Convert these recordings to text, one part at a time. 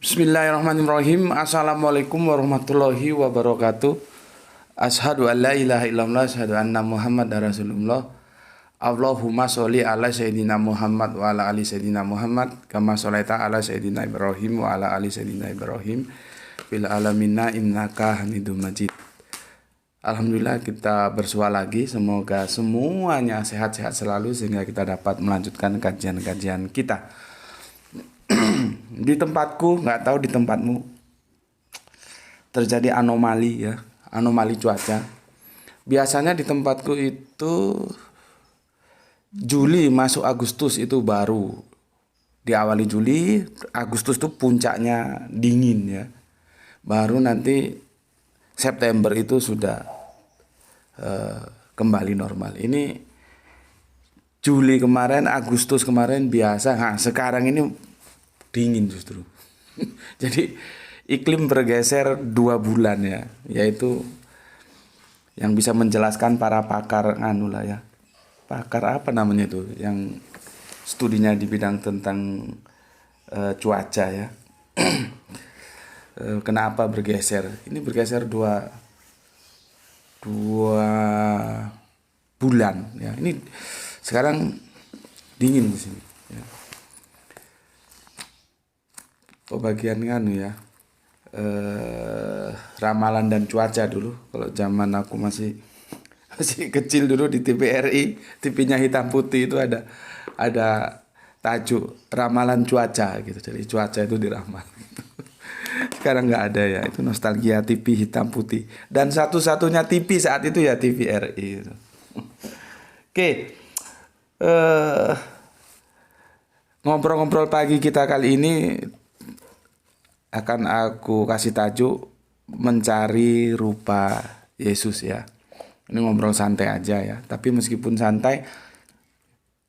Bismillahirrahmanirrahim. Assalamualaikum warahmatullahi wabarakatuh. Asyhadu an la ilaha illallah, asyhadu anna Muhammad Rasulullah. Allahumma sholli ala sayyidina Muhammad wa ala ali sayyidina Muhammad kama sholaita ala sayyidina Ibrahim wa ala ali sayyidina Ibrahim fil alamina innaka Hamidum Majid. Alhamdulillah kita bersua lagi. Semoga semuanya sehat-sehat selalu sehingga kita dapat melanjutkan kajian-kajian kita. Di tempatku, nggak tahu di tempatmu, terjadi anomali ya, anomali cuaca. Biasanya di tempatku itu Juli masuk Agustus itu baru diawali Juli, Agustus itu puncaknya dingin ya. Baru nanti September itu sudah kembali normal. Ini Juli kemarin, Agustus kemarin biasa. Nah, sekarang ini dingin justru. Jadi iklim bergeser 2 bulan ya, yaitu yang bisa menjelaskan para pakar lah ya. Pakar apa namanya itu yang studinya di bidang tentang cuaca ya. Kenapa bergeser? Ini bergeser 2 bulan ya. Ini sekarang dingin di sini ya. Pembagian ya, ramalan dan cuaca dulu. Kalau zaman aku masih kecil dulu di TVRI, TV-nya hitam putih itu ada tajuk ramalan cuaca gitu. Jadi cuaca itu diramal. Sekarang nggak ada ya, itu nostalgia TV hitam putih. Dan satu-satunya TV saat itu ya TVRI itu. Oke, ngobrol-ngobrol pagi kita kali ini akan aku kasih tajuk mencari rupa Yesus ya. Ini ngobrol santai aja ya. Tapi meskipun santai,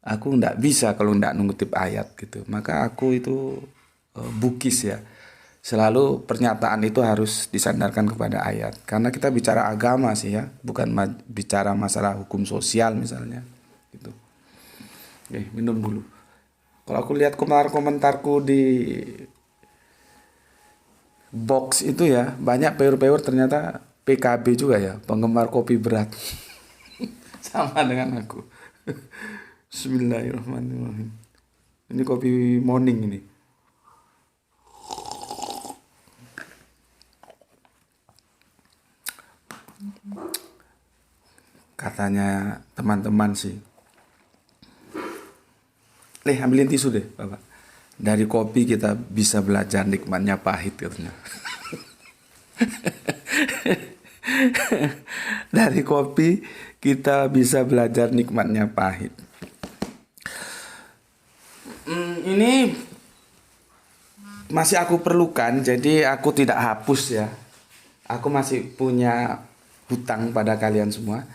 aku nggak bisa kalau nggak ngutip ayat gitu. Maka aku itu bukis ya. Selalu pernyataan itu harus disandarkan kepada ayat. Karena kita bicara agama sih ya, bukan bicara masalah hukum sosial misalnya. Gitu. Oke, minum dulu. Kalau aku lihat komentarku di box itu ya, banyak peur-peur ternyata PKB juga ya, penggemar kopi berat. Sama dengan aku. Bismillahirrahmanirrahim. Ini kopi morning ini. Katanya teman-teman sih, ambilin tisu deh Bapak. Dari kopi kita bisa belajar nikmatnya pahit katanya. Dari kopi kita bisa belajar nikmatnya pahit. Ini masih aku perlukan, jadi aku tidak hapus ya. Aku masih punya hutang pada kalian semua.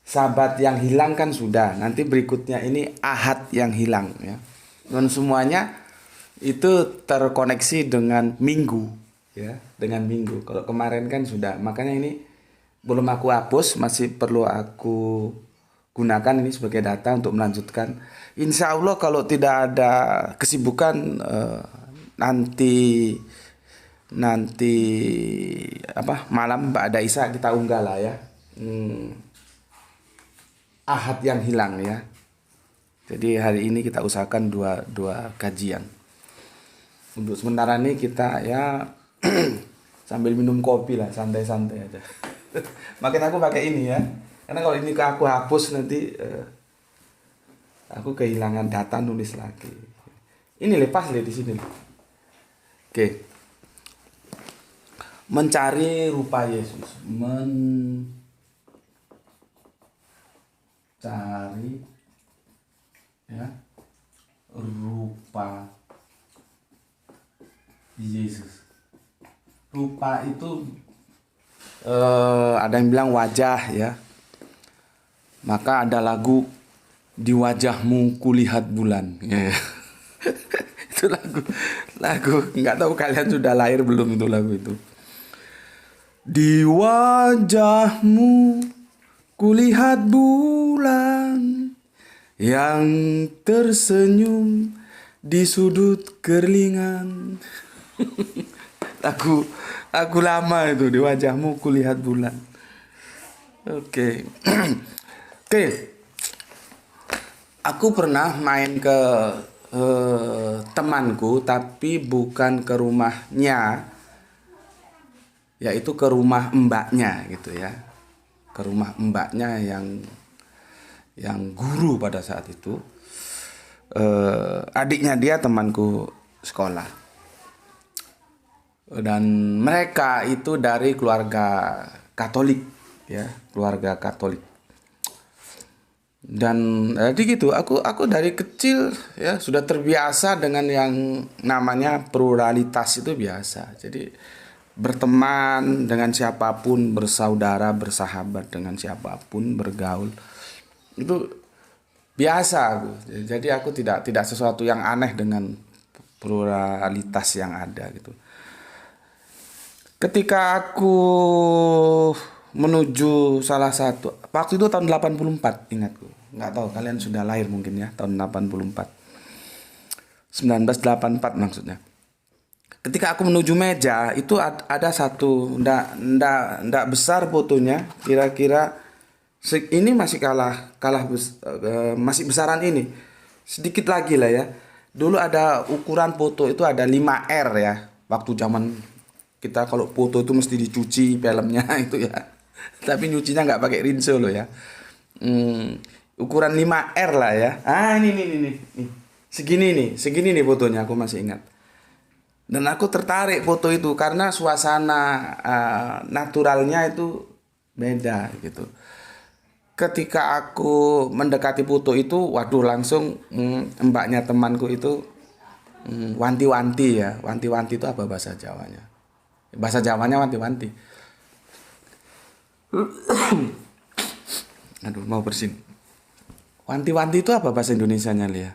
Sabat yang hilang kan sudah. Nanti berikutnya ini ahad yang hilang ya. Dan semuanya itu terkoneksi dengan minggu ya, dengan minggu. Kalau kemarin kan sudah, makanya ini belum aku hapus, masih perlu aku gunakan ini sebagai data untuk melanjutkan. Insya Allah kalau tidak ada kesibukan nanti malam Mbak Daisa kita unggah lah ya. Ahad yang hilang ya. Jadi hari ini kita usahakan dua kajian. Untuk sementara ini kita ya sambil minum kopi lah, santai-santai aja. Makin aku pakai ini ya. Karena kalau ini aku hapus nanti aku kehilangan data nulis lagi. Ini lepas di sini. Oke. Mencari rupa Yesus. Mencari ya rupa Yesus. Rupa itu ada yang bilang wajah ya. Maka ada lagu di wajahmu kulihat bulan ya. Itu lagu nggak tahu kalian sudah lahir belum itu lagu itu. Di wajahmu kulihat bulan yang tersenyum di sudut kerlingan. Lagu lama itu, di wajahmu kulihat bulan. Oke. Oke. Aku pernah main ke temanku, tapi bukan ke rumahnya, yaitu ke rumah mbaknya gitu ya. Ke rumah mbaknya yang guru pada saat itu. Adiknya dia temanku sekolah. Dan mereka itu dari keluarga Katolik ya, keluarga Katolik. Dan jadi gitu, aku dari kecil ya sudah terbiasa dengan yang namanya pluralitas, itu biasa. Jadi berteman dengan siapapun, bersaudara, bersahabat dengan siapapun, bergaul itu biasa aku. Jadi aku tidak sesuatu yang aneh dengan pluralitas yang ada gitu. Ketika aku menuju salah satu, waktu itu tahun 84 ingatku. Nggak tahu kalian sudah lahir mungkin ya, tahun 84. 1984 maksudnya. Ketika aku menuju meja itu ada satu ndak besar fotonya, kira-kira ini masih masih besaran ini. Sedikit lagi lah ya. Dulu ada ukuran foto itu ada 5R ya. Waktu zaman kita kalau foto itu mesti dicuci filmnya itu ya. Tapi nyucinya nggak pakai rinso loh ya. Ukuran 5R lah ya. Ini. Segini nih fotonya, aku masih ingat. Dan aku tertarik foto itu karena suasana naturalnya itu beda gitu. Ketika aku mendekati foto itu, waduh langsung mbaknya temanku itu wanti-wanti ya. Wanti-wanti itu apa bahasa Jawanya? Bahasa Jawanya wanti-wanti. Aduh, mau bersin. Wanti-wanti itu apa bahasa Indonesianya, Lia?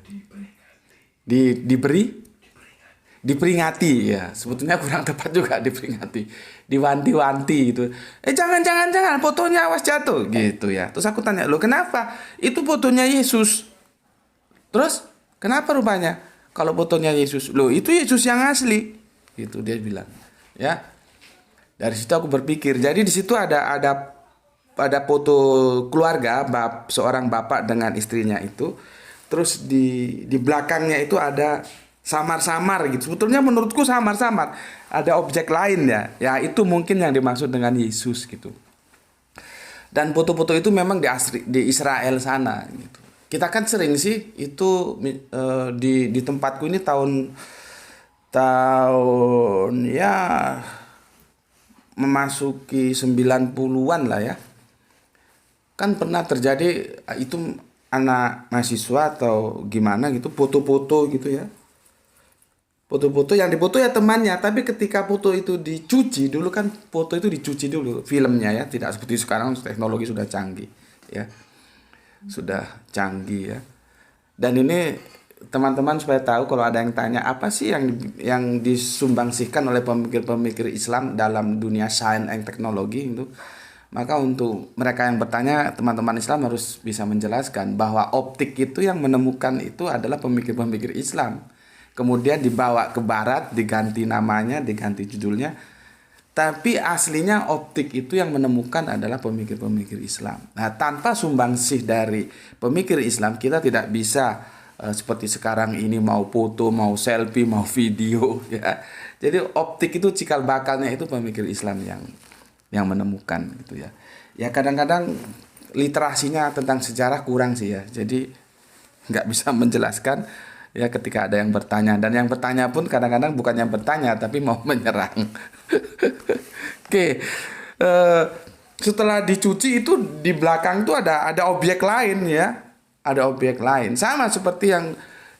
Diperingati ya. Sebetulnya kurang tepat juga diperingati. Diwanti-wanti gitu. Jangan fotonya awas jatuh gitu ya. Terus aku tanya, "Loh, kenapa? Itu fotonya Yesus." Terus, "Kenapa rupanya kalau fotonya Yesus?" "Loh, itu Yesus yang asli." Gitu dia bilang. Ya. Dari situ aku berpikir, jadi di situ ada foto keluarga, seorang bapak dengan istrinya itu. Terus di belakangnya itu ada samar-samar gitu. Sebetulnya menurutku samar-samar. Ada objek lain ya. Ya itu mungkin yang dimaksud dengan Yesus gitu. Dan foto-foto itu memang di Israel sana gitu. Kita kan sering sih itu di tempatku ini tahun ya memasuki 90-an lah ya. Kan pernah terjadi itu anak mahasiswa atau gimana gitu, foto-foto gitu ya. Foto-foto yang difoto ya temannya, tapi ketika foto itu dicuci, dulu kan foto itu dicuci dulu filmnya ya, tidak seperti sekarang teknologi sudah canggih ya. Sudah canggih ya. Dan ini teman-teman supaya tahu, kalau ada yang tanya apa sih yang disumbangsihkan oleh pemikir-pemikir Islam dalam dunia sains dan teknologi itu, maka untuk mereka yang bertanya, teman-teman Islam harus bisa menjelaskan bahwa optik itu yang menemukan itu adalah pemikir-pemikir Islam. Kemudian dibawa ke barat, diganti namanya, diganti judulnya. Tapi aslinya optik itu yang menemukan adalah pemikir-pemikir Islam. Nah, tanpa sumbangsih dari pemikir Islam, kita tidak bisa seperti sekarang ini mau foto, mau selfie, mau video ya. Jadi optik itu cikal bakalnya itu pemikir Islam yang menemukan gitu ya. Ya kadang-kadang literasinya tentang sejarah kurang sih ya. Jadi nggak bisa menjelaskan ya ketika ada yang bertanya, dan yang bertanya pun kadang-kadang bukan yang bertanya tapi mau menyerang. Oke. Setelah dicuci itu di belakang tuh ada objek lain ya. Ada objek lain sama seperti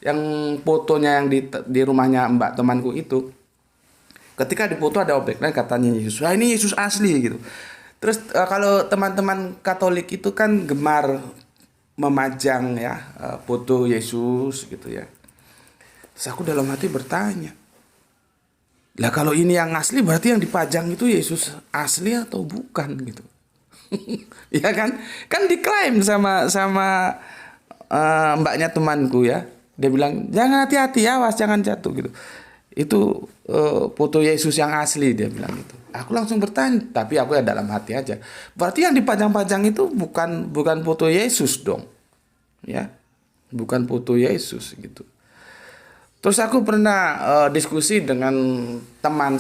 yang fotonya yang di rumahnya mbak temanku itu. Ketika dipoto ada objek lain, katanya Yesus. Nah, ini Yesus asli gitu. Terus kalau teman-teman Katolik itu kan gemar memajang ya foto Yesus gitu ya. Terus aku dalam hati bertanya, lah kalau ini yang asli berarti yang dipajang itu Yesus asli atau bukan gitu. Ya kan diklaim sama mbaknya temanku ya. Dia bilang, "Jangan, hati-hati, awas jangan jatuh," gitu. itu foto Yesus yang asli, dia bilang gitu. Aku langsung bertanya, tapi aku ya dalam hati aja. Berarti yang dipajang-pajang itu bukan foto Yesus dong, ya, bukan foto Yesus gitu. Terus aku pernah diskusi dengan teman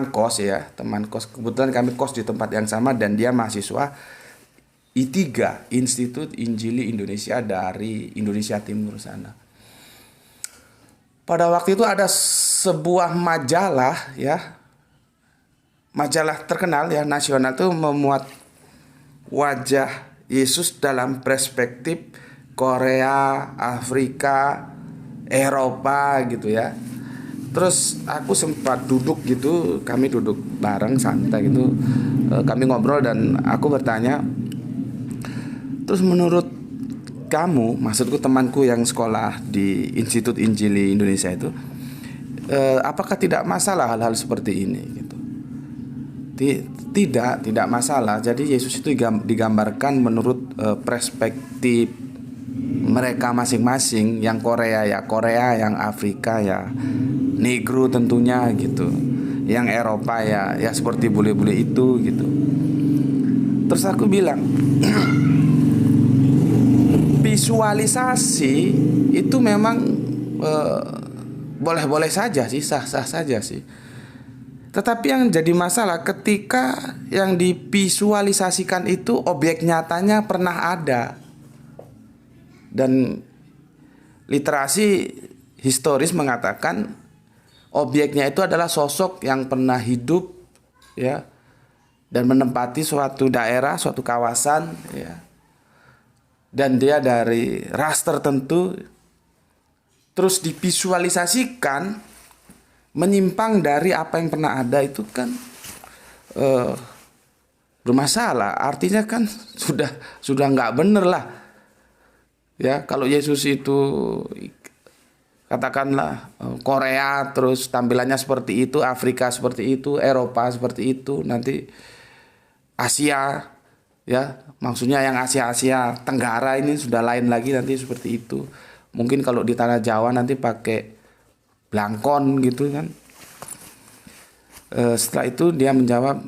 kos ya, teman kos. Kebetulan kami kos di tempat yang sama dan dia mahasiswa I3, Institut Injili Indonesia dari Indonesia Timur sana. Pada waktu itu ada sebuah majalah ya, majalah terkenal ya nasional tuh memuat wajah Yesus dalam perspektif Korea, Afrika, Eropa gitu ya. Terus aku sempat duduk gitu, kami duduk bareng santai gitu, kami ngobrol dan aku bertanya, terus menurut kamu, maksudku temanku yang sekolah di Institut Injili Indonesia itu, apakah tidak masalah hal-hal seperti ini gitu? Tidak masalah. Jadi Yesus itu digambarkan menurut perspektif mereka masing-masing. Yang Korea ya Korea, yang Afrika ya Negro tentunya gitu, yang Eropa ya seperti bule-bule itu gitu. Terus aku bilang visualisasi itu memang boleh-boleh saja sih, sah-sah saja sih. Tetapi yang jadi masalah ketika yang divisualisasikan itu objek nyatanya pernah ada. Dan literasi historis mengatakan objeknya itu adalah sosok yang pernah hidup ya dan menempati suatu daerah, suatu kawasan ya. Dan dia dari ras tertentu, terus divisualisasikan menyimpang dari apa yang pernah ada, itu kan bermasalah. Artinya kan sudah nggak bener lah ya. Kalau Yesus itu katakanlah Korea terus tampilannya seperti itu, Afrika seperti itu, Eropa seperti itu, nanti Asia ya, maksudnya yang Asia Tenggara ini sudah lain lagi nanti seperti itu. Mungkin kalau di tanah Jawa nanti pakai blangkon gitu kan. Setelah itu dia menjawab,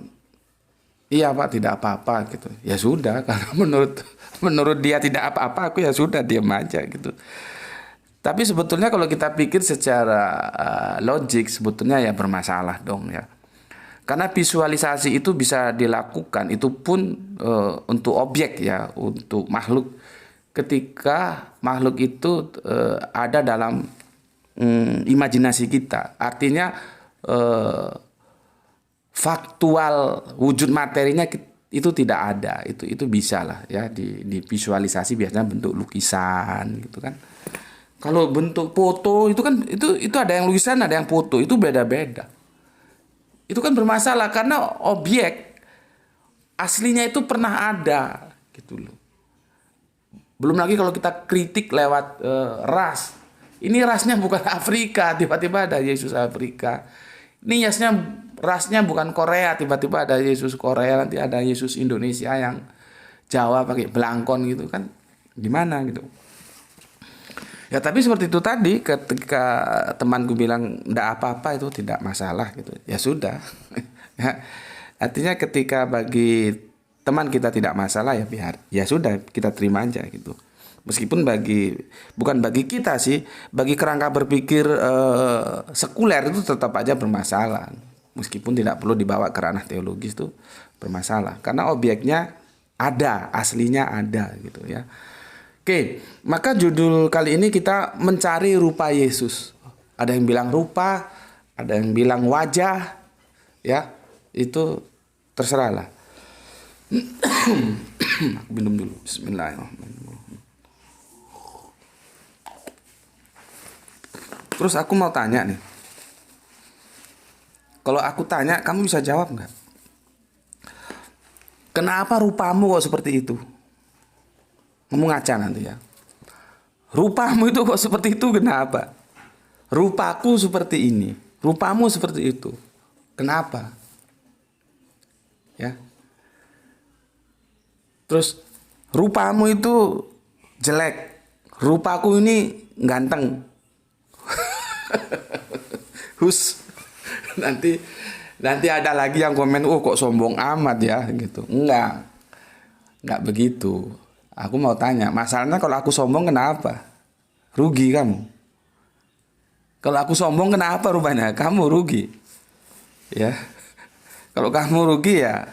iya Pak, tidak apa-apa gitu. Ya sudah, karena menurut dia tidak apa-apa, aku ya sudah diam aja gitu. Tapi sebetulnya kalau kita pikir secara logik, sebetulnya ya bermasalah dong ya. Karena visualisasi itu bisa dilakukan, itu pun untuk objek ya, untuk makhluk. Ketika makhluk itu ada dalam imajinasi kita, artinya faktual wujud materinya itu tidak ada, itu bisa lah ya di visualisasi, biasanya bentuk lukisan gitu kan. Kalau bentuk foto itu kan itu ada yang lukisan, ada yang foto, itu beda-beda. Itu kan bermasalah karena objek aslinya itu pernah ada gitu loh. Belum lagi kalau kita kritik lewat ras. Ini rasnya bukan Afrika, tiba-tiba ada Yesus Afrika. Ini rasnya bukan Korea, tiba-tiba ada Yesus Korea, nanti ada Yesus Indonesia yang Jawa pakai belangkon gitu kan. Gimana gitu. Ya tapi seperti itu tadi, ketika temanku bilang enggak apa-apa, itu tidak masalah gitu. Ya sudah. Ya, artinya ketika bagi teman kita tidak masalah ya biar, ya sudah kita terima aja gitu. Meskipun bukan bagi kita sih, bagi kerangka berpikir sekuler itu tetap aja bermasalah. Meskipun tidak perlu dibawa ke ranah teologis, itu bermasalah karena objeknya ada, aslinya ada gitu ya. Oke, maka judul kali ini kita mencari rupa Yesus. Ada yang bilang rupa, ada yang bilang wajah, ya itu terserah lah. Aku minum dulu. Bismillahirrahmanirrahim. Terus aku mau tanya nih. Kalau aku tanya, kamu bisa jawab nggak? Kenapa rupamu kok seperti itu? Ngomong ngaca nanti ya. Rupamu itu kok seperti itu, kenapa? Rupaku seperti ini, rupamu seperti itu. Kenapa? Ya. Terus rupamu itu jelek, rupaku ini ganteng. Hus. Nanti ada lagi yang komen, oh kok sombong amat ya gitu. Enggak begitu. Aku mau tanya, masalahnya kalau aku sombong kenapa? Rugi kamu. Kalau aku sombong kenapa rupanya? Kamu rugi. Ya. Kalau kamu rugi ya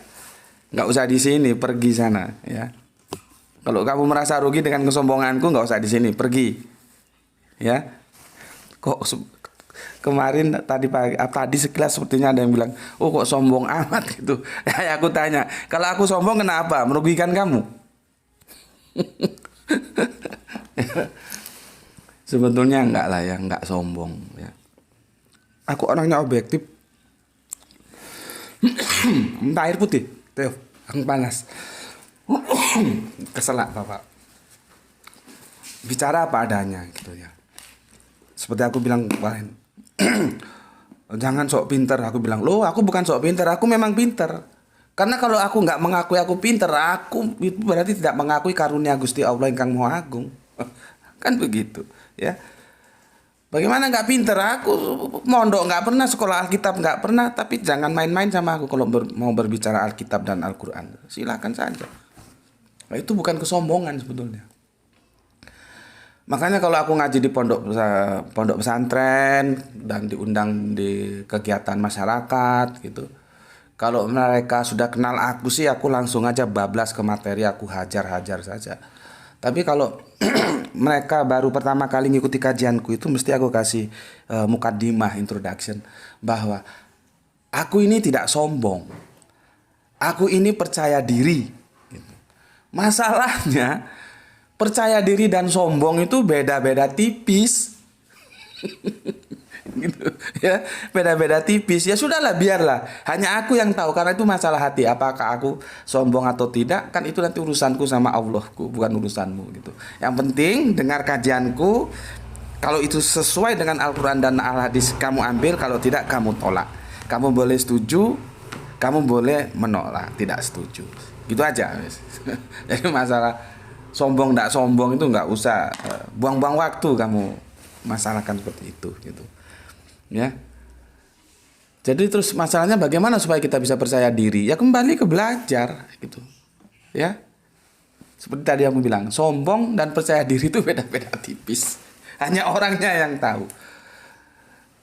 nggak usah di sini, pergi sana ya. Kalau kamu merasa rugi dengan kesombonganku, nggak usah di sini, pergi. Ya. Kemarin tadi sekilas sepertinya ada yang bilang, oh kok sombong amat gitu. Ya, aku tanya, kalau aku sombong kenapa? Merugikan kamu? Sebetulnya enggak lah ya, enggak sombong ya. Aku orangnya objektif. Minta air putih, Teo, aku panas. Keselak Bapak. Bicara apa adanya gitu ya. Seperti aku bilang kemarin. Jangan sok pinter, aku bilang, loh aku bukan sok pinter, aku memang pinter. Karena kalau aku nggak mengakui aku pinter, aku itu berarti tidak mengakui karunia Gusti Allah yang Maha Agung. Kan begitu ya. Bagaimana nggak pinter? Aku mondok nggak pernah, sekolah Alkitab nggak pernah, tapi jangan main-main sama aku kalau mau berbicara Alkitab dan Al-Quran. Silakan saja. Nah, itu bukan kesombongan sebetulnya. Makanya kalau aku ngaji di pondok pesantren dan diundang di kegiatan masyarakat gitu, kalau mereka sudah kenal aku sih, aku langsung aja bablas ke materi, aku hajar saja. Tapi kalau mereka baru pertama kali ngikuti kajianku, itu mesti aku kasih mukadimah, introduction, bahwa aku ini tidak sombong, aku ini percaya diri gitu. Masalahnya percaya diri dan sombong itu beda-beda tipis. Gitu ya, beda-beda tipis. Ya sudahlah, biarlah, hanya aku yang tahu, karena itu masalah hati. Apakah aku sombong atau tidak, kan itu nanti urusanku sama Allahku, bukan urusanmu gitu. Yang penting dengar kajianku, kalau itu sesuai dengan Al-Quran dan Al-Hadis kamu ambil, kalau tidak kamu tolak. Kamu boleh setuju, kamu boleh menolak, tidak setuju, gitu aja. Jadi masalah sombong tidak sombong itu nggak usah buang-buang waktu kamu masalahkan seperti itu gitu ya. Jadi terus masalahnya bagaimana supaya kita bisa percaya diri? Ya kembali ke belajar gitu ya. Seperti tadi aku bilang, sombong dan percaya diri itu beda-beda tipis, hanya orangnya yang tahu.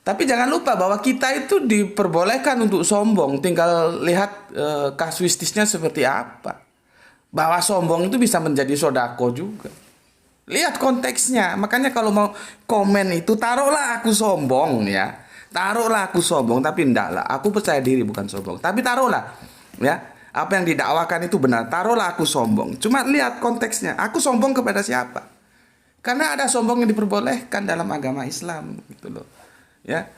Tapi jangan lupa bahwa kita itu diperbolehkan untuk sombong, tinggal lihat kasuistisnya seperti apa. Bahwa sombong itu bisa menjadi sodako juga. Lihat konteksnya. Makanya kalau mau komen itu, taruhlah aku sombong ya. Taruhlah aku sombong, tapi enggak lah, aku percaya diri bukan sombong. Tapi taruhlah ya, apa yang didakwakan itu benar. Taruhlah aku sombong. Cuma lihat konteksnya. Aku sombong kepada siapa? Karena ada sombong yang diperbolehkan dalam agama Islam gitu loh. Ya.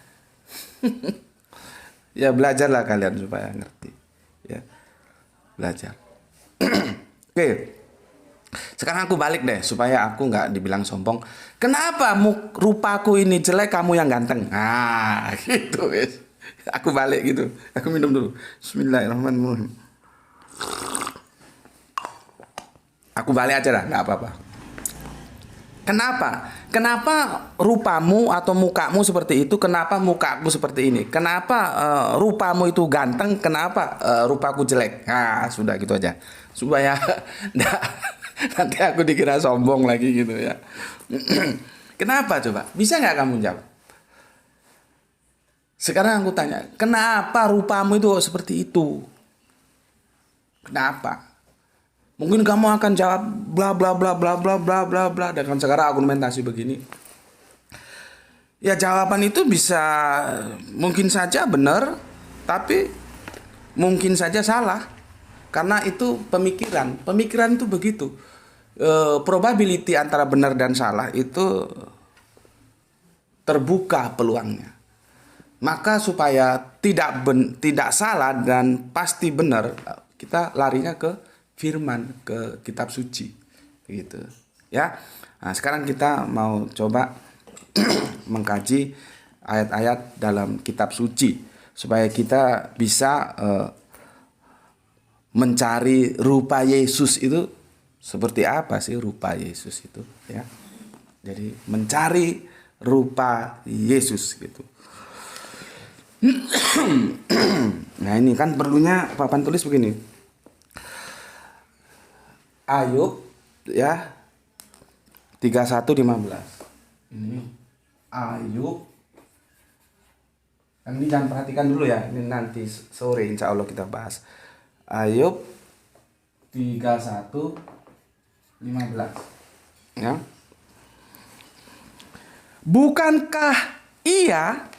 Ya belajarlah kalian supaya ngerti. Ya. Belajar. Oke. Sekarang aku balik deh supaya aku nggak dibilang sombong. Kenapa rupaku ini jelek, kamu yang ganteng? Ah, gitu guys. Aku balik gitu. Aku minum dulu. Bismillahirrahmanirrahim. Aku balik aja dah, nggak apa-apa. Kenapa rupamu atau mukamu seperti itu? Kenapa mukaku seperti ini? Kenapa rupamu itu ganteng? Kenapa rupaku jelek? Nah, sudah gitu aja. Supaya nanti aku dikira sombong lagi gitu ya. Kenapa coba? Bisa nggak kamu jawab? Sekarang aku tanya, kenapa rupamu itu seperti itu? Kenapa? Mungkin kamu akan jawab bla bla bla bla bla bla bla bla dengan segala argumentasi begini. Ya jawaban itu bisa mungkin saja benar, tapi mungkin saja salah. Karena itu pemikiran. Pemikiran itu begitu. Probability antara benar dan salah itu terbuka peluangnya. Maka supaya tidak salah dan pasti benar, kita larinya ke firman, ke kitab suci gitu ya. Nah, sekarang kita mau coba mengkaji ayat-ayat dalam kitab suci supaya kita bisa mencari rupa Yesus itu seperti apa sih rupa Yesus itu ya. Jadi mencari rupa Yesus gitu. Nah ini kan perlunya papan tulis begini. Ayub ya 31:15. Ini Ayub. Kan ini jangan perhatikan dulu ya. Ini nanti sore insya Allah kita bahas. Ayub 31:15. Ya. Bukankah ia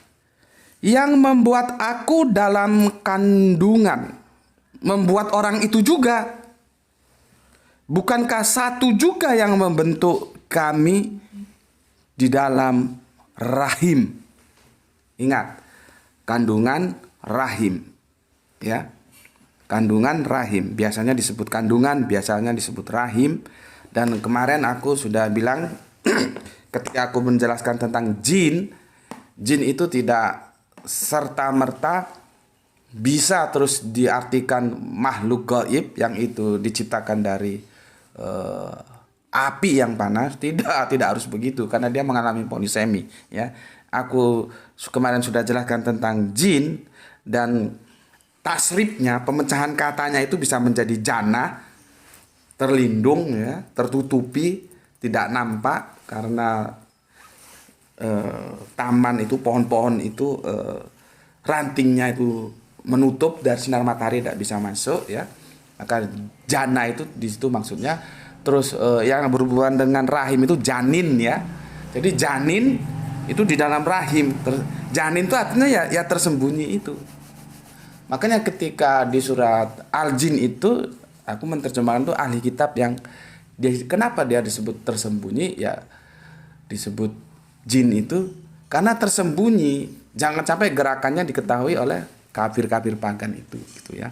yang membuat aku dalam kandungan, membuat orang itu juga? Bukankah satu juga yang membentuk kami di dalam rahim? Ingat, kandungan rahim. Ya. Kandungan rahim. Biasanya disebut kandungan, biasanya disebut rahim. Dan kemarin aku sudah bilang ketika aku menjelaskan tentang jin, jin itu tidak serta-merta bisa terus diartikan makhluk gaib yang itu diciptakan dari api yang panas. Tidak harus begitu karena dia mengalami polisemi ya. Aku kemarin sudah jelaskan tentang jin dan tasrifnya, pemecahan katanya itu bisa menjadi jannah, terlindung ya, tertutupi, tidak nampak karena taman itu, pohon-pohon itu rantingnya itu menutup dari sinar matahari, tidak bisa masuk ya. Maka jannah itu di situ maksudnya. Terus yang berhubungan dengan rahim itu janin ya. Jadi janin itu di dalam rahim. Janin itu artinya ya tersembunyi itu. Makanya ketika di surat Al-Jin itu aku menerjemahkan tuh ahli kitab yang kenapa dia disebut tersembunyi ya, disebut jin itu karena tersembunyi, jangan sampai gerakannya diketahui oleh kafir-kafir pagan itu gitu ya.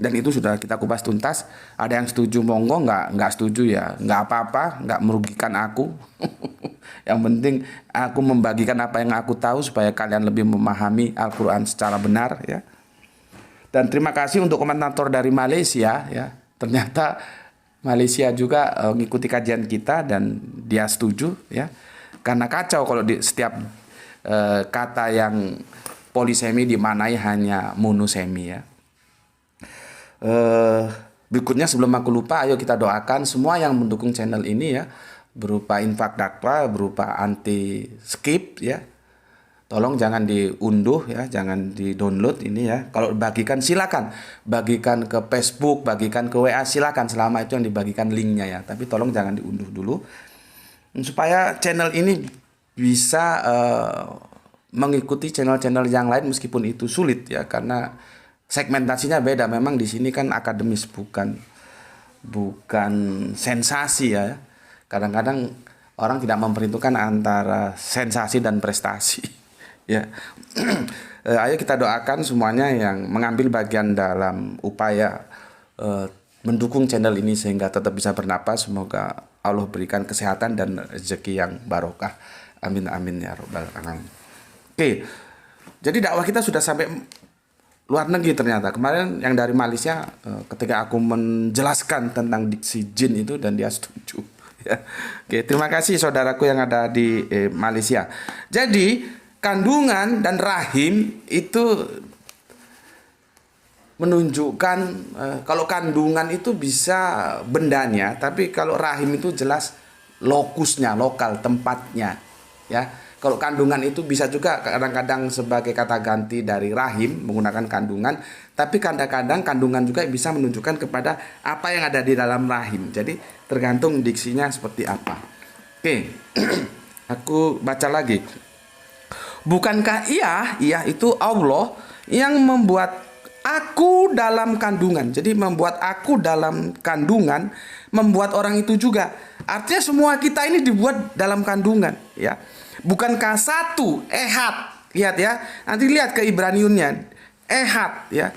Dan itu sudah kita kupas tuntas. Ada yang setuju monggo, nggak setuju ya nggak apa-apa, nggak merugikan aku. Yang penting aku membagikan apa yang aku tahu supaya kalian lebih memahami Al-Quran secara benar ya. Dan terima kasih untuk komentator dari Malaysia ya. Ternyata Malaysia juga mengikuti kajian kita dan dia setuju ya. Karena kacau kalau di setiap kata yang polisemi dimaknai hanya monosemi ya. Berikutnya sebelum aku lupa, ayo kita doakan semua yang mendukung channel ini ya, berupa infak dakwah, berupa anti skip ya. Tolong jangan diunduh ya, jangan di-download ini ya. Kalau bagikan silakan, bagikan ke Facebook, bagikan ke WA silakan, selama itu yang dibagikan linknya ya. Tapi tolong jangan diunduh dulu supaya channel ini bisa mengikuti channel-channel yang lain meskipun itu sulit ya, karena segmentasinya beda. Memang di sini kan akademis, bukan sensasi ya. Kadang-kadang orang tidak memperhitungkan antara sensasi dan prestasi ya. Ayo kita doakan semuanya yang mengambil bagian dalam upaya mendukung channel ini sehingga tetap bisa bernapas. Semoga Allah berikan kesehatan dan rezeki yang barokah. Amin amin ya robbal alamin. Oke. Jadi dakwah kita sudah sampai luar negeri ternyata. Kemarin yang dari Malaysia ketika aku menjelaskan tentang diksi jin itu dan dia setuju ya. Oke, terima kasih saudaraku yang ada di Malaysia. Jadi kandungan dan rahim itu menunjukkan kalau kandungan itu bisa bendanya, tapi kalau rahim itu jelas lokusnya, lokal tempatnya ya. Kalau kandungan itu bisa juga kadang-kadang sebagai kata ganti dari rahim menggunakan kandungan, tapi kadang-kadang kandungan juga bisa menunjukkan kepada apa yang ada di dalam rahim. Jadi tergantung diksinya seperti apa. Oke, aku baca lagi. Bukankah ia itu Allah yang membuat aku dalam kandungan. Jadi membuat aku dalam kandungan, membuat orang itu juga. Artinya semua kita ini dibuat dalam kandungan ya. Bukankah satu ehad, lihat ya, nanti lihat ke Ibraniunnya, ehad ya.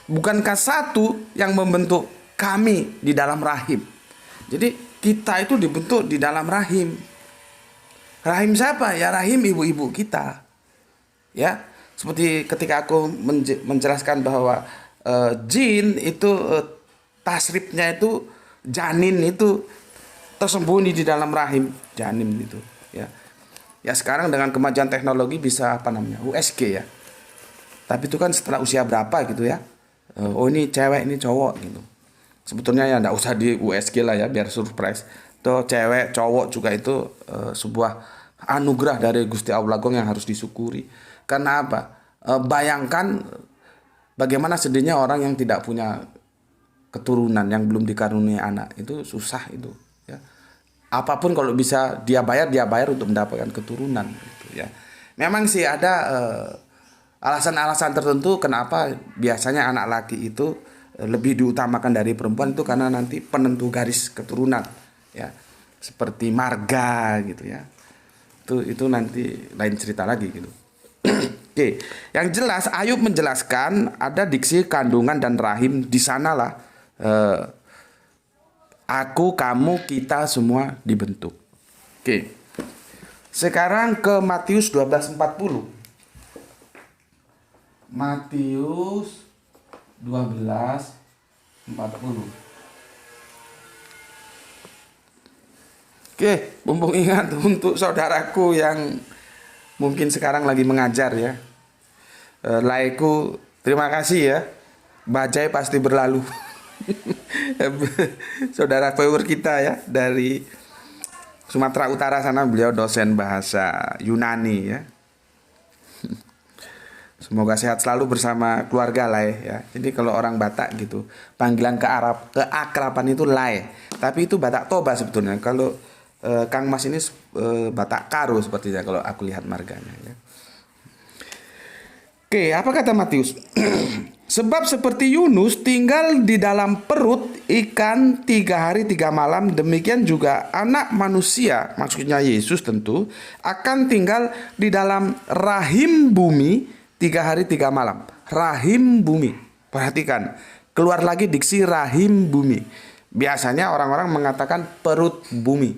Bukankah satu yang membentuk kami di dalam rahim. Jadi kita itu dibentuk di dalam rahim. Rahim siapa? Ya rahim ibu-ibu kita. Ya, seperti ketika aku menjelaskan bahwa jin itu tasrifnya itu janin itu tersembunyi di dalam rahim janin itu ya. Ya sekarang dengan kemajuan teknologi bisa USG ya. Tapi itu kan setelah usia berapa gitu ya. Oh ini cewek, ini cowok gitu. Sebetulnya ya nggak usah di USG lah ya, biar surprise. Tuh cewek, cowok juga itu sebuah anugerah dari Gusti Allah yang harus disyukuri. Karena apa? Bayangkan bagaimana sedihnya orang yang tidak punya keturunan, yang belum dikaruniai anak. Itu susah itu ya. Apapun kalau bisa dia bayar untuk mendapatkan keturunan gitu ya. Memang sih ada alasan-alasan tertentu kenapa biasanya anak laki itu lebih diutamakan dari perempuan, itu karena nanti penentu garis keturunan ya, seperti marga gitu ya. Itu nanti lain cerita lagi gitu. Oke, yang jelas Ayub menjelaskan ada diksi kandungan dan rahim di sanalah aku, kamu, kita semua dibentuk. Oke. Sekarang ke Matius 12:40. Matius 12:40. Oke, mumpung ingat untuk saudaraku yang mungkin sekarang lagi mengajar ya. Laiku, terima kasih ya. Bajai pasti berlalu. Saudara viewer kita ya dari Sumatera Utara sana, beliau dosen bahasa Yunani ya. Semoga sehat selalu bersama keluarga Lai ya. Jadi kalau orang Batak gitu, panggilan keakraban itu Lai. Tapi itu Batak Toba sebetulnya. Kalau Kang Mas ini Batak Karo sepertinya kalau aku lihat marganya ya. Oke, apa kata Matius? Sebab seperti Yunus tinggal di dalam perut ikan 3 hari 3 malam, demikian juga anak manusia, maksudnya Yesus tentu, akan tinggal di dalam rahim bumi 3 hari 3 malam. Rahim bumi. Perhatikan, keluar lagi diksi rahim bumi. Biasanya orang-orang mengatakan perut bumi.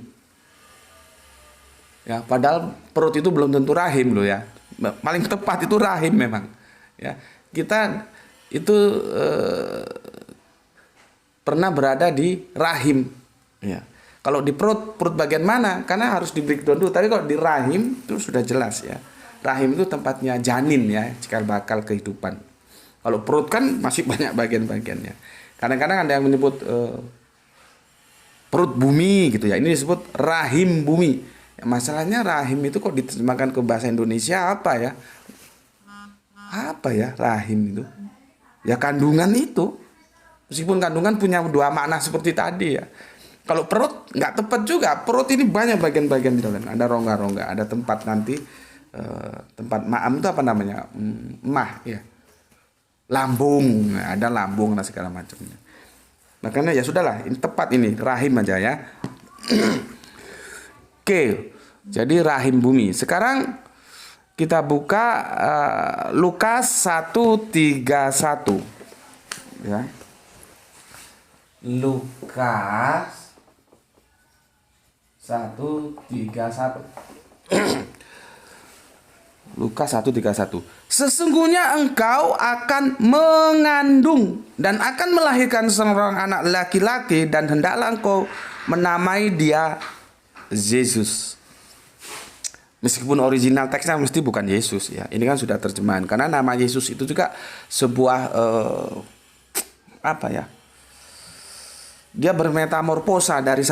Ya, padahal perut itu belum tentu rahim loh ya. Paling tepat itu rahim memang. Ya, kita itu pernah berada di rahim. Ya. Kalau di perut bagian mana? Karena harus di breakdown dulu. Tapi kalau di rahim itu sudah jelas ya. Rahim itu tempatnya janin ya, cikal bakal kehidupan. Kalau perut kan masih banyak bagian-bagiannya. Kadang-kadang ada yang menyebut perut bumi gitu ya. Ini disebut rahim bumi. Ya, masalahnya rahim itu kok diterjemahkan ke bahasa Indonesia apa ya? Apa ya rahim itu? Ya kandungan itu. Meskipun kandungan punya 2 makna seperti tadi ya. Kalau perut nggak tepat juga. Perut ini banyak bagian-bagian di dalam. Ada rongga-rongga, ada tempat nanti tempat maam itu apa namanya? Mah ya. Lambung, ada lambung dan segala macamnya. Makanya ya sudahlah, ini tepat ini rahim aja ya. Oke, jadi rahim bumi. Sekarang kita buka Lukas 1:31 ya. Lukas 1:31. Lukas 1:31. Sesungguhnya engkau akan mengandung dan akan melahirkan seorang anak laki-laki, dan hendaklah engkau menamai dia Yesus. Meskipun original teksnya mesti bukan Yesus ya. Ini kan sudah terjemahan. Karena nama Yesus itu juga sebuah apa ya? Dia bermetamorfosa dari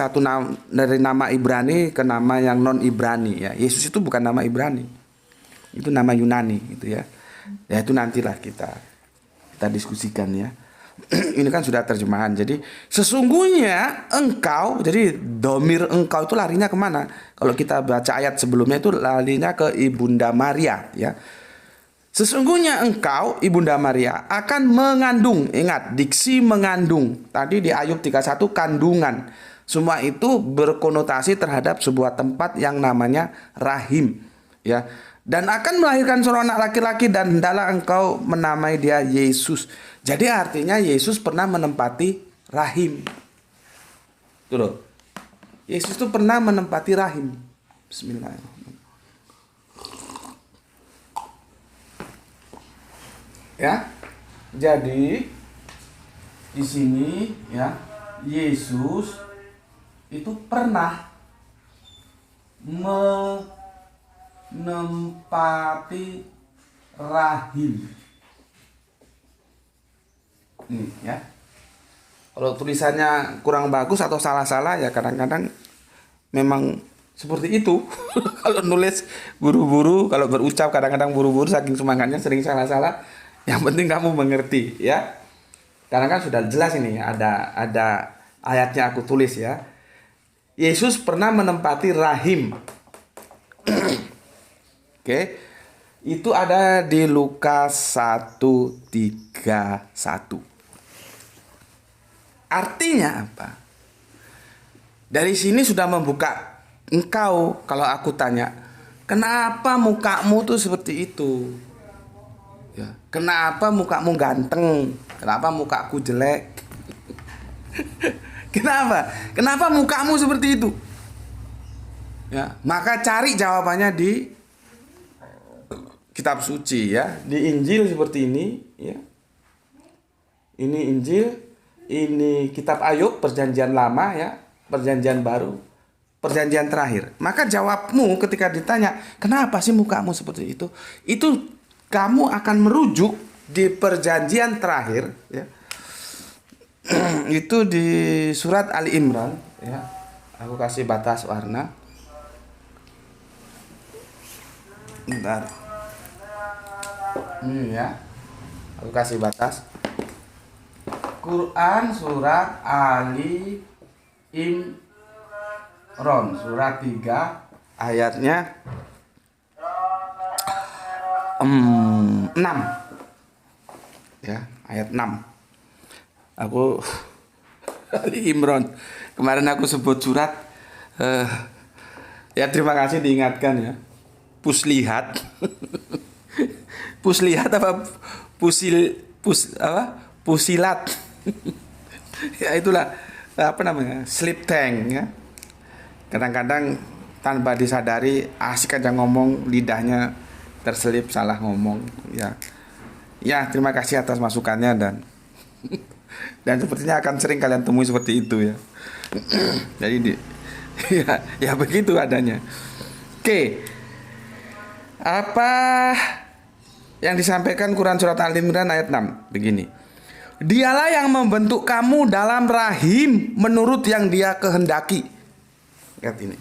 dari nama Ibrani ke nama yang non Ibrani ya. Yesus itu bukan nama Ibrani. Itu nama Yunani gitu ya. Ya itu nantilah kita diskusikan ya. Ini kan sudah terjemahan. Jadi sesungguhnya engkau, jadi domir engkau itu larinya kemana? Kalau kita baca ayat sebelumnya itu larinya ke Ibunda Maria ya. Sesungguhnya engkau, Ibunda Maria, akan mengandung. Ingat, diksi mengandung. Tadi di Ayub 31 kandungan. Semua itu berkonotasi terhadap sebuah tempat yang namanya rahim ya. Dan akan melahirkan seorang anak laki-laki, dan hendaklah engkau menamai dia Yesus. Jadi artinya Yesus pernah menempati rahim. Tuh loh. Yesus itu pernah menempati rahim. Bismillahirrahmanirrahim. Ya. Jadi di sini ya, Yesus itu pernah menempati rahim. Nih ya. Kalau tulisannya kurang bagus atau salah-salah ya kadang-kadang memang seperti itu. Kalau nulis buru-buru, kalau berucap kadang-kadang buru-buru saking semangatnya sering salah-salah. Yang penting kamu mengerti ya. Karena kan sudah jelas ini ada ayatnya aku tulis ya. Yesus pernah menempati rahim. Oke. Itu ada di Lukas 1:31. Artinya apa? Dari sini sudah membuka engkau kalau aku tanya, kenapa mukamu tuh seperti itu? Ya, kenapa mukamu ganteng? Kenapa mukaku jelek? Kenapa? Kenapa mukamu seperti itu? Ya, maka cari jawabannya di kitab suci ya, di Injil seperti ini ya. Ini Injil, ini kitab Ayub, perjanjian lama ya, perjanjian baru, perjanjian terakhir. Maka jawabmu ketika ditanya, kenapa sih mukamu seperti itu? Itu kamu akan merujuk di perjanjian terakhir ya. Itu di surat Ali Imran ya. Aku kasih batas warna. Bentar. Ya. Aku kasih batas. Quran surat Ali Imran surat 3 ayatnya 6 ya, ayat 6. Aku Ali Imran kemarin aku sebut surat ya, terima kasih diingatkan ya. Puslihat Puslihat apa Pusilat ya itulah apa namanya, slip tank ya. Kadang-kadang tanpa disadari asik aja ngomong, lidahnya terselip salah ngomong ya. Ya, terima kasih atas masukannya dan sepertinya akan sering kalian temui seperti itu ya. Jadi ya begitu adanya. Oke. Apa yang disampaikan Quran surat Al-Imran ayat 6 begini. Dialah yang membentuk kamu dalam rahim menurut yang Dia kehendaki. Lihat ini.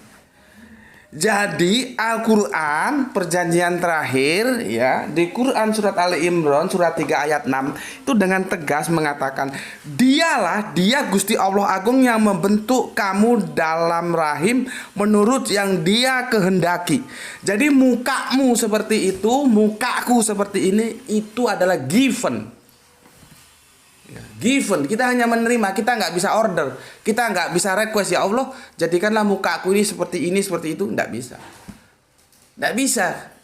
Jadi Al-Quran perjanjian terakhir ya, di Quran surat Ali Imran surat 3 ayat 6 itu dengan tegas mengatakan, Dia Gusti Allah Agung yang membentuk kamu dalam rahim menurut yang Dia kehendaki. Jadi mukamu seperti itu, mukaku seperti ini, itu adalah given. Given, kita hanya menerima, kita nggak bisa order, kita nggak bisa request, ya Allah jadikanlah mukaku ini seperti itu, nggak bisa,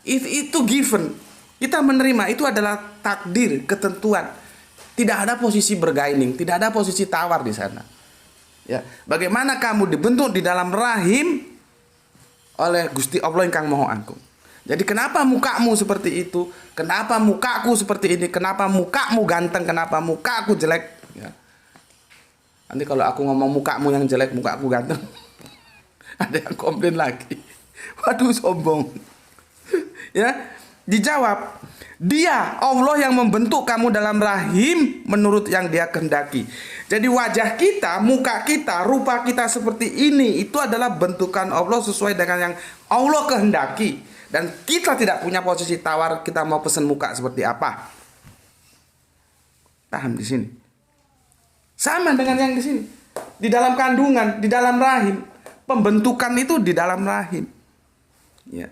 itu given, kita menerima, itu adalah takdir, ketentuan, tidak ada posisi bergaining, tidak ada posisi tawar di sana. Ya, bagaimana kamu dibentuk di dalam rahim oleh Gusti Allah Ingkang Maha Agung. Jadi kenapa mukamu seperti itu? Kenapa mukaku seperti ini? Kenapa mukamu ganteng? Kenapa mukaku jelek? Ya. Nanti kalau aku ngomong mukamu yang jelek, mukaku ganteng, ada yang komplain lagi. Waduh, sombong. Ya, dijawab. Dia, Allah yang membentuk kamu dalam rahim menurut yang Dia kehendaki. Jadi wajah kita, muka kita, rupa kita seperti ini, itu adalah bentukan Allah sesuai dengan yang Allah kehendaki. Dan kita tidak punya posisi tawar, kita mau pesan muka seperti apa. Paham di sini? Sama dengan yang di sini. Di dalam kandungan, di dalam rahim. Pembentukan itu di dalam rahim. Ya.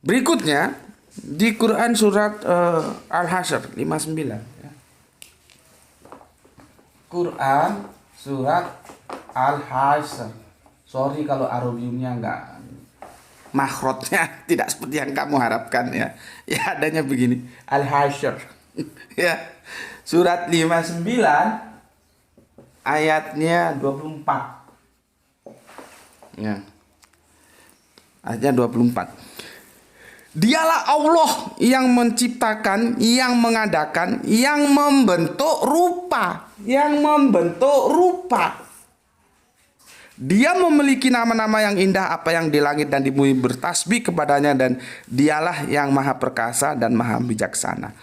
Berikutnya di Quran surat Al-Hasyr 59 ya. Quran surat Al-Hasyr. Sorry kalau arobiumnya enggak, makhrotnya tidak seperti yang kamu harapkan ya. Ya adanya begini, Al-Hasyr. Ya. Surat 59 ayatnya 24. Ya. Ayatnya 24. Dialah Allah yang menciptakan, yang mengadakan, yang membentuk rupa, Dia memiliki nama-nama yang indah, apa yang di langit dan di bumi bertasbih kepadanya, dan Dialah yang maha perkasa dan maha bijaksana.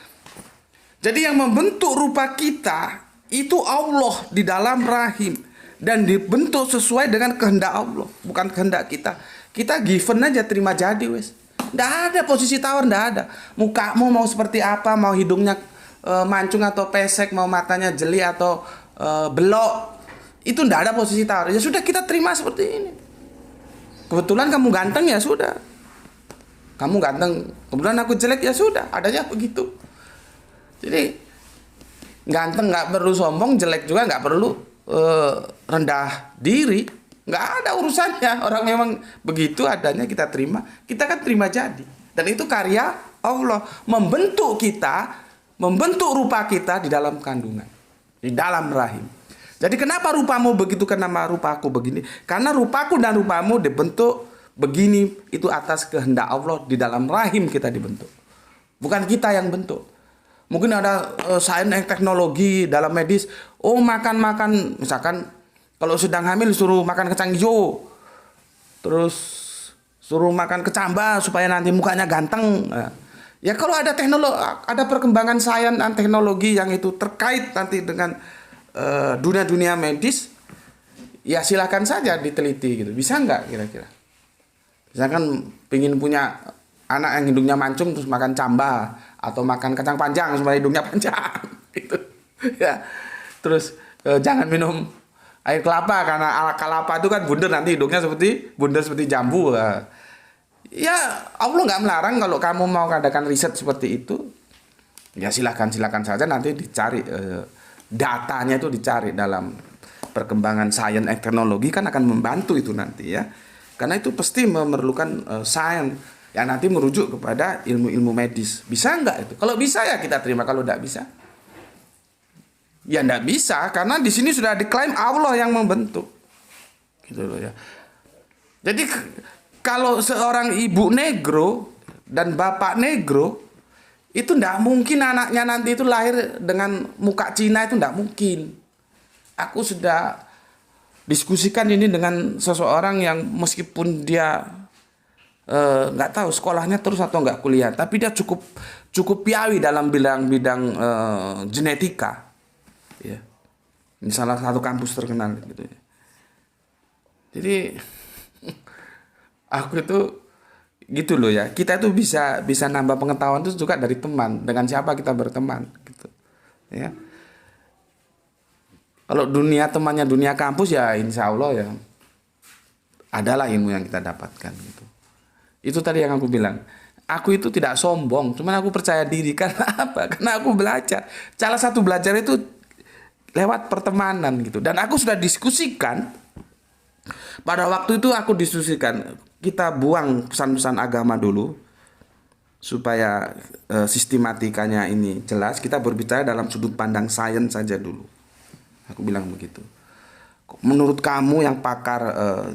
Jadi yang membentuk rupa kita itu Allah di dalam rahim, dan dibentuk sesuai dengan kehendak Allah, bukan kehendak kita. Kita given aja, terima jadi wes. Nggak ada posisi tawar, nggak ada. Mukamu mau seperti apa, mau hidungnya mancung atau pesek, mau matanya jeli atau belok, itu nggak ada posisi tawar. Ya sudah, kita terima seperti ini. Kebetulan kamu ganteng, ya sudah. Kamu ganteng, kebetulan aku jelek, ya sudah. Adanya begitu. Jadi ganteng nggak perlu sombong, jelek juga nggak perlu rendah diri. Nggak ada urusannya. Orang memang begitu adanya, kita terima. Kita kan terima jadi. Dan itu karya Allah, membentuk kita, membentuk rupa kita di dalam kandungan, di dalam rahim. Jadi kenapa rupamu begitu, kenapa rupaku begini? Karena rupaku dan rupamu dibentuk begini, itu atas kehendak Allah, di dalam rahim kita dibentuk. Bukan kita yang bentuk. Mungkin ada sains teknologi dalam medis. Oh, makan misalkan kalau sedang hamil suruh makan kacang hijau, terus suruh makan kecambah supaya nanti mukanya ganteng. Ya kalau ada teknologi, ada perkembangan sains dan teknologi yang itu terkait nanti dengan dunia-dunia medis, ya silakan saja diteliti gitu. Bisa nggak kira-kira? Misalkan pengen punya anak yang hidungnya mancung terus makan cambah, atau makan kacang panjang supaya hidungnya panjang gitu. Ya. Terus jangan minum air kelapa, karena kelapa itu kan bundar, nanti hidungnya bundar seperti jambu. Ya Allah nggak melarang kalau kamu mau adakan riset seperti itu. Ya silakan saja, nanti dicari datanya, itu dicari dalam perkembangan sains dan teknologi, kan akan membantu itu nanti ya. Karena itu pasti memerlukan sains yang nanti merujuk kepada ilmu-ilmu medis. Bisa nggak itu? Kalau bisa ya kita terima, kalau nggak bisa ya nggak bisa, karena di sini sudah diklaim Allah yang membentuk gitu loh ya. Jadi kalau seorang ibu negro dan bapak negro, itu nggak mungkin anaknya nanti itu lahir dengan muka Cina, itu nggak mungkin. Aku sudah diskusikan ini dengan seseorang yang meskipun dia nggak tahu sekolahnya terus atau nggak kuliah, tapi dia cukup piawi dalam bidang genetika, ya. Ini salah satu kampus terkenal gitu. Jadi aku itu gitu loh ya. Kita itu bisa nambah pengetahuan itu juga dari teman, dengan siapa kita berteman gitu. Ya. Kalau dunia temannya dunia kampus, ya insya Allah ya adalah ilmu yang kita dapatkan gitu. Itu tadi yang aku bilang. Aku itu tidak sombong, cuman aku percaya diri. Karena apa? Karena aku belajar. Salah satu belajar itu lewat pertemanan gitu. Dan aku sudah diskusikan. Pada waktu itu aku diskusikan, kita buang pesan-pesan agama dulu, supaya sistematikanya ini jelas. Kita berbicara dalam sudut pandang sains saja dulu. Aku bilang begitu. Menurut kamu yang pakar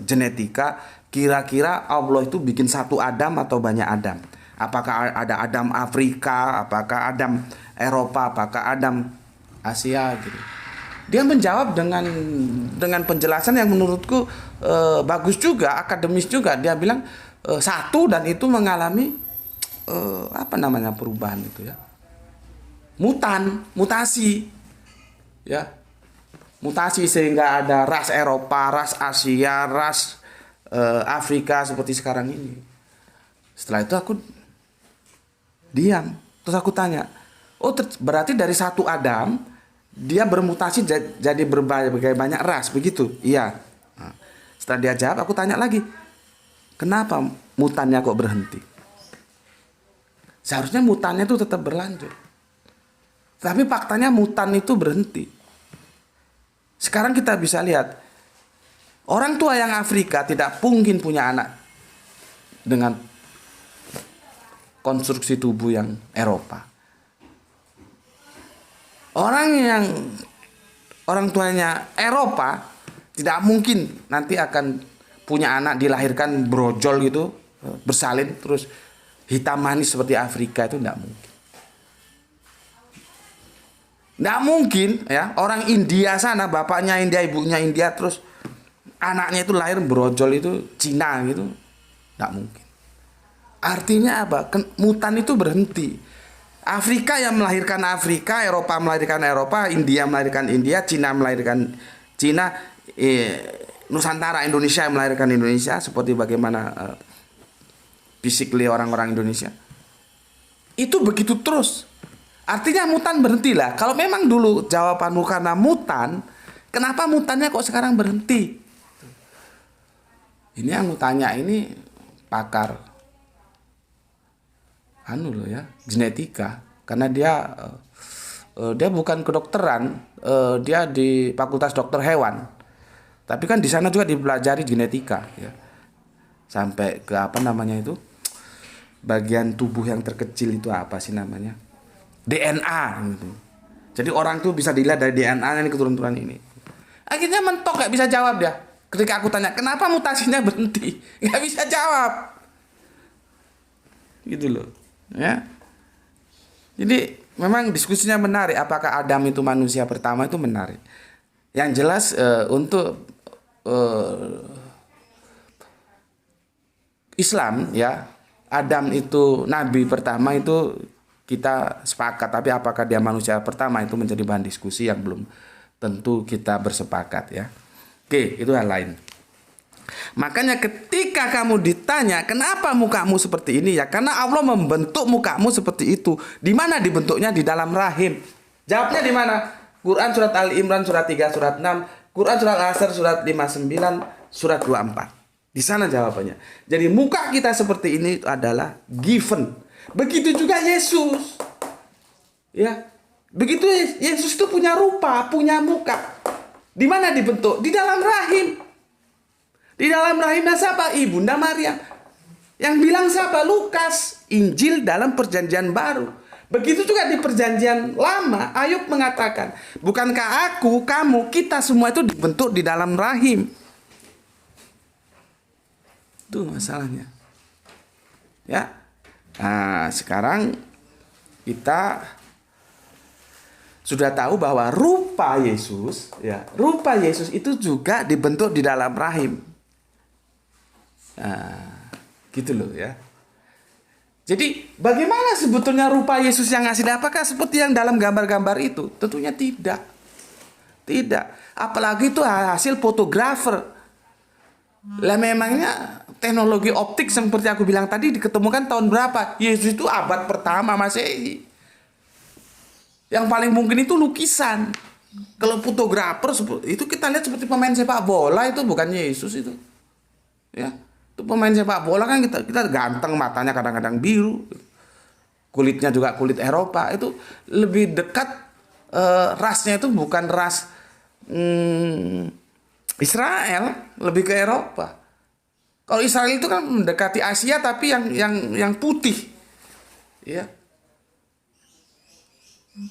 genetika, kira-kira Allah itu bikin satu Adam atau banyak Adam? Apakah ada Adam Afrika, apakah Adam Eropa, apakah Adam Asia gitu. Dia menjawab dengan penjelasan yang menurutku bagus juga, akademis juga. Dia bilang satu, dan itu mengalami perubahan itu ya. Mutasi. Ya. Mutasi sehingga ada ras Eropa, ras Asia, ras Afrika seperti sekarang ini. Setelah itu aku diam. Terus aku tanya, berarti dari satu Adam dia bermutasi jadi berbagai banyak ras, begitu? Iya. Nah, setelah dia jawab, aku tanya lagi, kenapa mutannya kok berhenti? Seharusnya mutannya itu tetap berlanjut. Tapi faktanya mutan itu berhenti. Sekarang kita bisa lihat, orang tua yang Afrika tidak mungkin punya anak dengan konstruksi tubuh yang Eropa. Orang tuanya Eropa tidak mungkin nanti akan punya anak dilahirkan brojol gitu, bersalin terus hitam manis seperti Afrika, itu tidak mungkin. Nggak mungkin ya, orang India sana, bapaknya India, ibunya India, terus anaknya itu lahir brojol itu Cina gitu. Nggak mungkin. Artinya apa? Mutan itu berhenti. Afrika yang melahirkan Afrika, Eropa melahirkan Eropa, India melahirkan India, Cina melahirkan Cina, Nusantara Indonesia yang melahirkan Indonesia, seperti bagaimana physically orang-orang Indonesia. Itu begitu terus. Artinya mutan berhentilah. Kalau memang dulu jawabanmu karena mutan, kenapa mutannya kok sekarang berhenti? Ini yang tanya ini pakar genetika, karena dia bukan kedokteran, dia di Fakultas Dokter Hewan, tapi kan di sana juga dipelajari genetika, ya, sampai ke bagian tubuh yang terkecil itu apa sih namanya, DNA gitu. Jadi orang tuh bisa dilihat dari DNA ini keturunan ini. Akhirnya mentok, gak bisa jawab dia. Ketika aku tanya kenapa mutasinya berhenti, gak bisa jawab, gitu loh. Ya, jadi memang diskusinya menarik. Apakah Adam itu manusia pertama, itu menarik. Yang jelas untuk Islam, ya, Adam itu nabi pertama, itu kita sepakat. Tapi apakah dia manusia pertama, itu menjadi bahan diskusi yang belum tentu kita bersepakat, ya. Oke, itu hal lain. Makanya ketika kamu ditanya kenapa mukamu seperti ini, ya karena Allah membentuk mukamu seperti itu. Di mana dibentuknya? Di dalam rahim. Jawabnya di mana? Quran surat Ali Imran surat 3 surat 6, Quran surat Al-Asr surat 59, surat 24. Di sana jawabannya. Jadi muka kita seperti ini adalah given. Begitu juga Yesus. Ya. Begitu Yesus itu punya rupa, punya muka. Di mana dibentuk? Di dalam rahim. Di dalam rahimnya siapa? Ibunda Maryam. Yang bilang siapa? Lukas. Injil dalam perjanjian baru. Begitu juga di perjanjian lama. Ayub mengatakan, bukankah aku, kamu, kita semua itu dibentuk di dalam rahim. Itu masalahnya. Ya. Nah, sekarang kita sudah tahu bahwa rupa Yesus, ya, rupa Yesus itu juga dibentuk di dalam rahim. Nah, gitu loh, ya. Jadi bagaimana sebetulnya rupa Yesus yang asli? Apakah seperti yang dalam gambar-gambar itu? Tentunya tidak. Tidak. Apalagi itu hasil fotografer. Lah memangnya teknologi optik seperti aku bilang tadi diketemukan tahun berapa? Yesus itu abad pertama Masehi. Yang paling mungkin itu lukisan. Kalau fotografer itu kita lihat seperti pemain sepak bola, itu bukan Yesus itu. Ya. Itu pemain sepak bola kan kita ganteng, matanya kadang-kadang biru, kulitnya juga kulit Eropa. Itu lebih dekat, rasnya itu bukan ras Israel, lebih ke Eropa. Kalau Israel itu kan mendekati Asia tapi yang putih, ya,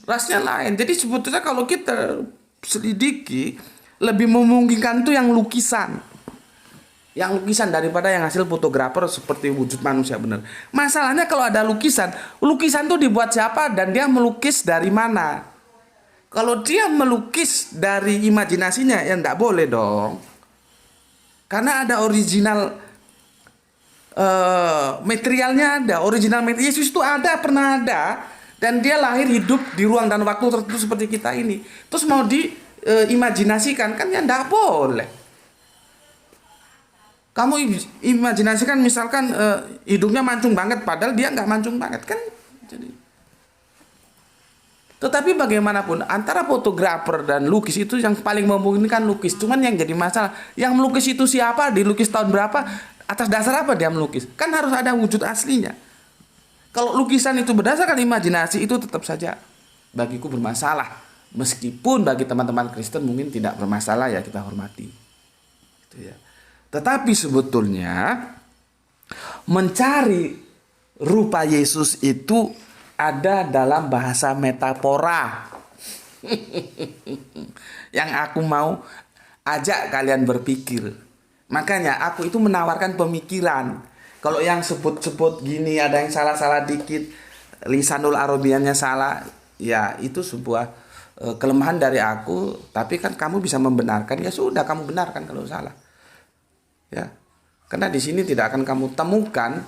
rasnya lain. Jadi sebetulnya kalau kita selidiki, lebih memungkinkan itu yang lukisan. Yang lukisan daripada yang hasil fotografer seperti wujud manusia benar. Masalahnya kalau ada lukisan itu dibuat siapa dan dia melukis dari mana? Kalau dia melukis dari imajinasinya, ya enggak boleh dong. Karena ada original materialnya, ada original material. Yesus itu pernah ada, dan dia lahir hidup di ruang dan waktu tertentu seperti kita ini. Terus mau diimajinasikan, kan ya enggak boleh. Kamu imajinasikan misalkan hidungnya mancung banget, padahal dia nggak mancung banget kan. Jadi, tetapi bagaimanapun antara fotografer dan lukis itu yang paling memungkinkan lukis. Cuman yang jadi masalah, yang melukis itu siapa, dilukis tahun berapa, atas dasar apa dia melukis? Kan harus ada wujud aslinya. Kalau lukisan itu berdasarkan imajinasi, itu tetap saja bagiku bermasalah. Meskipun bagi teman-teman Kristen mungkin tidak bermasalah, ya kita hormati. Gitu ya. Tetapi sebetulnya mencari rupa Yesus itu ada dalam bahasa metafora. Yang aku mau ajak kalian berpikir. Makanya aku itu menawarkan pemikiran. Kalau yang sebut-sebut gini ada yang salah-salah dikit, lisanul arabiannya salah, ya itu sebuah kelemahan dari aku. Tapi kan kamu bisa membenarkan, ya sudah kamu benarkan kalau salah. Ya, karena di sini tidak akan kamu temukan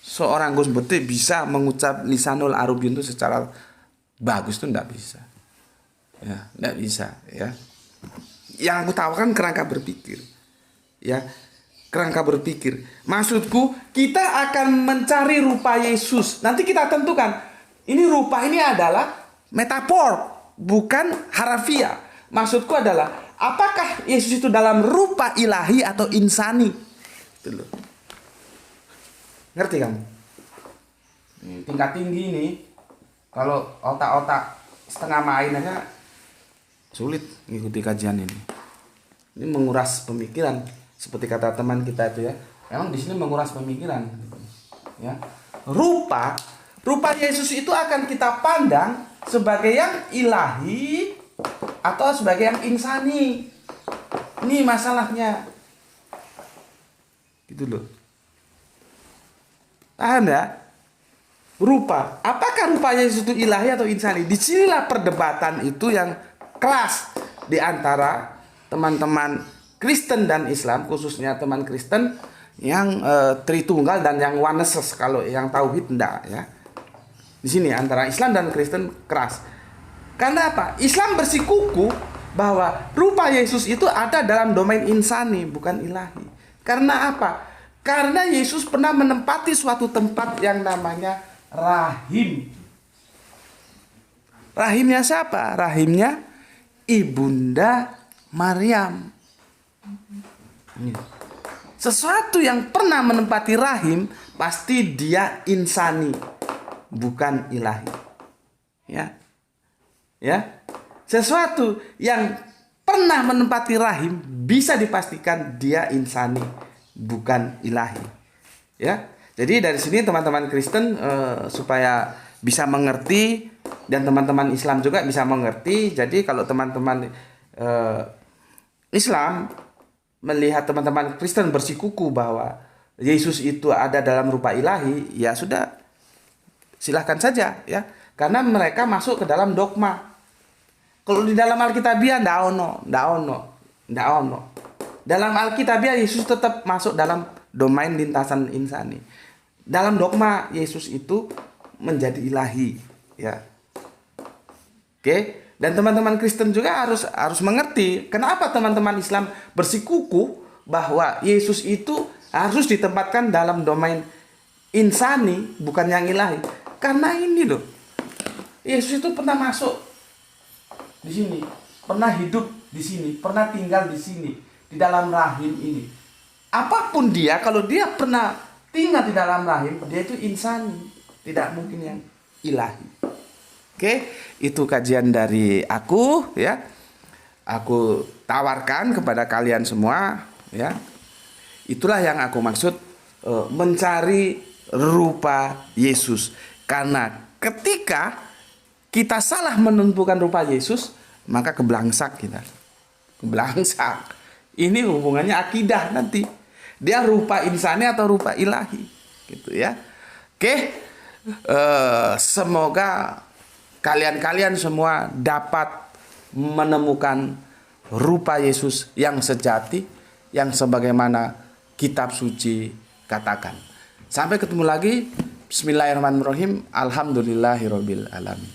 seorang Gus Beti bisa mengucap lisanul Arabiyyun itu secara bagus itu enggak bisa. Ya, enggak bisa ya. Yang aku tahu kan kerangka berpikir. Ya, kerangka berpikir. Maksudku, kita akan mencari rupa Yesus. Nanti kita tentukan, ini rupa ini adalah metafor, bukan harafiah. Maksudku adalah, apakah Yesus itu dalam rupa ilahi atau insani? Itu loh. Ngerti kamu? Tingkat tinggi ini, kalau otak-otak setengah main aja sulit mengikuti kajian ini. Ini menguras pemikiran, seperti kata teman kita itu ya. Memang di sini menguras pemikiran. Ya, rupa Yesus itu akan kita pandang sebagai yang ilahi atau sebagai yang insani. Ini masalahnya. Gitu loh. Paham ya? Rupa. Apakah rupa Yesus itu ilahi atau insani? Disinilah perdebatan itu yang kelas di antara teman-teman Kristen dan Islam, khususnya teman Kristen yang Tritunggal dan yang Oneness, kalau yang tauhid enggak ya. Di sini antara Islam dan Kristen keras. Karena apa? Islam bersikuku bahwa rupa Yesus itu ada dalam domain insani, bukan ilahi. Karena apa? Karena Yesus pernah menempati suatu tempat yang namanya rahim. Rahimnya siapa? Rahimnya Ibunda Maryam. Sesuatu yang pernah menempati rahim pasti dia insani, bukan ilahi. Ya. Ya. Sesuatu yang pernah menempati rahim bisa dipastikan dia insani, bukan ilahi. Ya. Jadi dari sini teman-teman Kristen supaya bisa mengerti dan teman-teman Islam juga bisa mengerti. Jadi kalau teman-teman Islam melihat teman-teman Kristen bersikuku bahwa Yesus itu ada dalam rupa ilahi, ya sudah, silahkan saja ya. Karena mereka masuk ke dalam dogma. Kalau di dalam Alkitabiah ndak ono. Dalam Alkitabiah Yesus tetap masuk dalam domain lintasan insani. Dalam dogma Yesus itu menjadi ilahi, ya. Oke, dan teman-teman Kristen juga harus mengerti kenapa teman-teman Islam bersikukuh bahwa Yesus itu harus ditempatkan dalam domain insani, bukan yang ilahi. Karena ini loh, Yesus itu pernah masuk di sini, pernah hidup di sini, pernah tinggal di sini, di dalam rahim ini. Apapun dia, kalau dia pernah tinggal di dalam rahim, dia itu insani, tidak mungkin yang ilahi. Oke, itu kajian dari aku ya. Aku tawarkan kepada kalian semua ya. Itulah yang aku maksud mencari rupa Yesus. Karena ketika kita salah menentukan rupa Yesus, maka keblangsak kita. Keblangsak. Ini hubungannya akidah nanti. Dia rupa insani atau rupa ilahi, gitu ya. Oke, semoga kalian semua dapat menemukan rupa Yesus yang sejati, yang sebagaimana kitab suci katakan. Sampai ketemu lagi. Bismillahirrahmanirrahim. Alhamdulillahirabbil alamin.